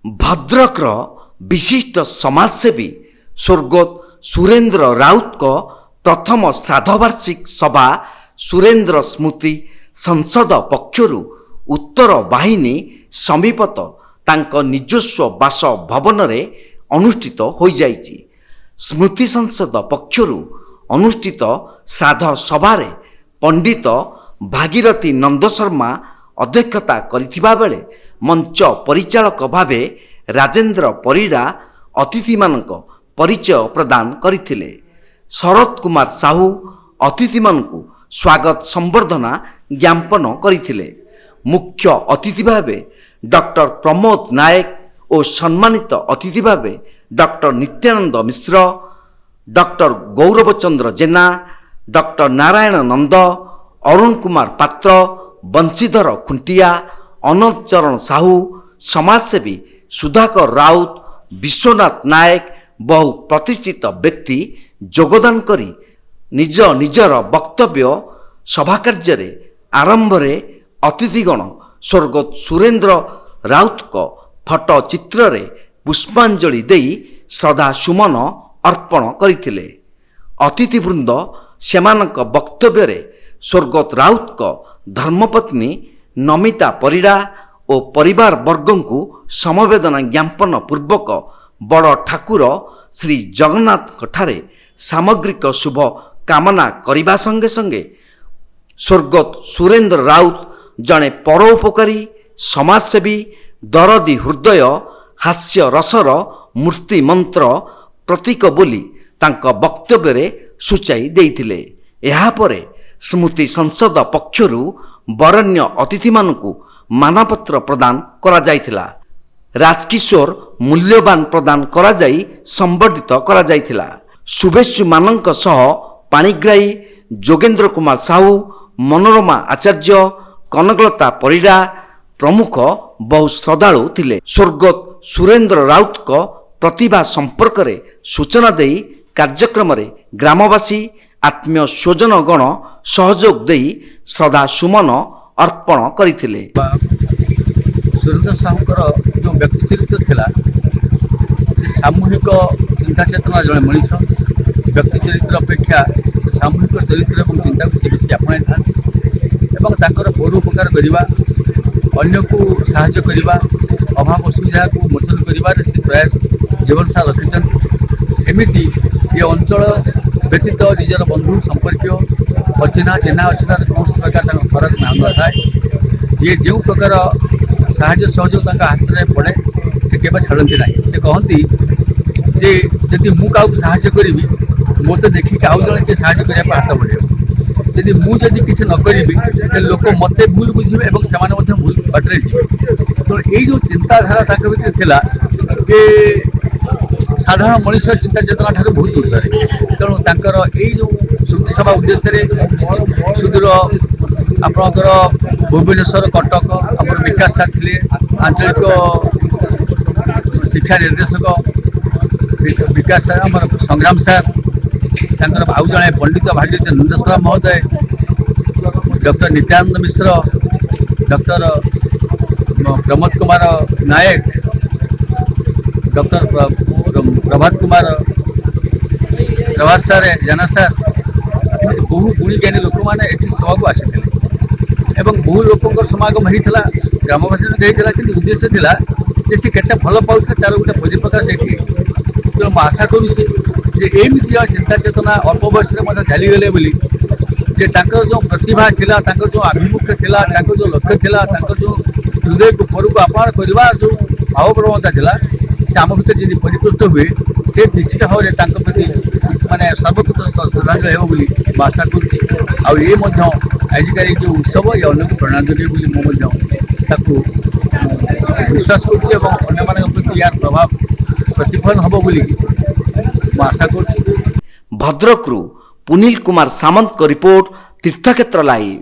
भद्रकर विशिष्ट समाजसेवी स्वर्गत सुरेन्द्र राउत प्रथम श्राद्धवार्षिक सभा सुरेन्द्र स्मृति संसद पक्षरु उत्तर वाहिनी समीपत तांक निजस्व बासभवन अनुष्ठित हो जाइछि। स्मृति संसद पक्षरु अनुष्ठित श्राद्ध सभारे पंडित भागीरथी नंद शर्मा अध्यक्षता करिथिबा बेले मंच परिचालक भावे राजेंद्र परिड़ा अतिथि मानक परिचय प्रदान करथिले। शरद कुमार साहू अतिथि मानकु स्वागत संबर्धना ज्ञापन करथिले। मुख्य अतिथि भावे डॉक्टर प्रमोद नायक और सम्मानित अतिथि भावे डॉक्टर नित्यानंद मिश्र, डॉक्टर गौरवचंद्र जेना, डॉक्टर नारायण नंद, अरुण कुमार पात्र, बंशीधर खुंटिया, अनंत चरण साहू, समाजसेवी सुधाकर राउत, विश्वनाथ नायक बहु प्रतिष्ठित व्यक्ति योगदान करी निज निजर वक्तव्य सभा कार्य आरंभ अतिथिगण स्वर्गत सुरेन्द्र राउत फटो चित्र पुष्पांजलि देई श्रद्धा सुमन अर्पण करथिले। अतिथिवृंद सेमानक वक्तव्य स्वर्गत राउत धर्मपत्नी नमिता परिड़ा और परिवार वर्गंकु समवेदना ज्ञापन पूर्वक बड़ ठाकुर श्री जगन्नाथ ठारे सामग्रिक शुभ कामना करिबा संगे संगे स्वर्गत सुरेन्द्र राउत जड़े परोपकारी समाजसेवी दरदी हृदय हास्य रसर मूर्ति मंत्र प्रतीक बोली तांका वक्तव्य सूचाई देइथिले। एहा परे स्मृति संसद पक्षरु वरण्य अतिथि मानकु मानपत्र प्रदान करा जाइथिला। राजकिशोर मूल्यवान प्रदान करा जाई संबर्धित करा जाइथिला। शुभेच्छु मानक सह पाणिग्राही जोगेंद्र कुमार साहू, मनोरमा आचार्य, कनकलता परिड़ा प्रमुख बहु श्रद्धालु थिले। स्वर्गत सुरेन्द्र राउत प्रतिभा संपर्क में सूचना देई कार्यक्रम रे ग्रामवासी आत्मीय स्वजन गण सहयोग देई श्रद्धा सुमन अर्पण करथिले। सुरेन्द्र साहूकर जो व्यक्ति चरित्र थिला से सामूहिक चिंता चेतना जड़े मनीष व्यक्ति चरित्र अपेक्षा सामूहिक चरित्र और चिंता को से बेसी अपनाई था एवं तांकर परोपकार करवा अन्य को साहाय्य करवा अभाव असुविधा को मोचन कर से प्रयास जीवन सारा रखिंट। एमती ये अंचल व्यतीत निजर बंधु संपर्क अचिन्हा चेना अचिन्हा कौन प्रकार फरक ना था ये जो प्रकार साहाय्य सहयोग हाथ में पड़े से केवल छाड़ती ना। से कहती जे जदि मु क्या साहाय्य करी मत देखिक आउ जड़े किए साहाय्य करने हाथ बढ़े यदि मुझे किसी न करी लोक मत भूल बुझे और से भूल बाटे जी। तो ये जो चिंताधारा भर थिला ये साधारण मनुष्य चिंता चेतना ठार बहुत दूर तेणु तांकर ये जो श्रुति सभा उद्देश्य सुदूर आपणकर भुवनेश्वर कटक आम विकास सार थे आंचलिक शिक्षा निर्देशक विकास सार आम संग्राम सार आउ जड़े पंडित भागीरथी नंद शर्मा महोदय, डॉक्टर नित्यानंद मिश्र, डॉक्टर प्रमोद कुमार नायक, डॉक्टर प्रभात कुमार प्रभात सार जाना सार बहु गुणी ज्ञानी लोक मैंने सभा को आसी बहु लोक समागम होता ग्रामवासी होता कि उद्देश्य था से केते भल पाते तार गोटे परिप्रकाश ये तेणु मुझे आशा करुच्ची एमती जन चिंता चेतना अल्प बयस चलीगले जे जो प्रतिभा थिला जो आभिमुख्य थिला जो लक्ष्य थिला जो हृदय को पर को अपमान करवा जो भाव प्रवणता थिला से आम भर जी परिपुष्ट हुए से निश्चित भाव में प्रति माने सर्वत्र श्रद्धांजलि हो आशा करुच्ची। आजिकार जो उत्सव ये अन्य को प्रेरणा जोगे विश्वास करुच्ची प्रति यार प्रभाव प्रतिफलन हम बोली आशा कर। भद्रकरू पुनील कुमार सामंत को रिपोर्ट तीर्थक्षेत्र लाइव।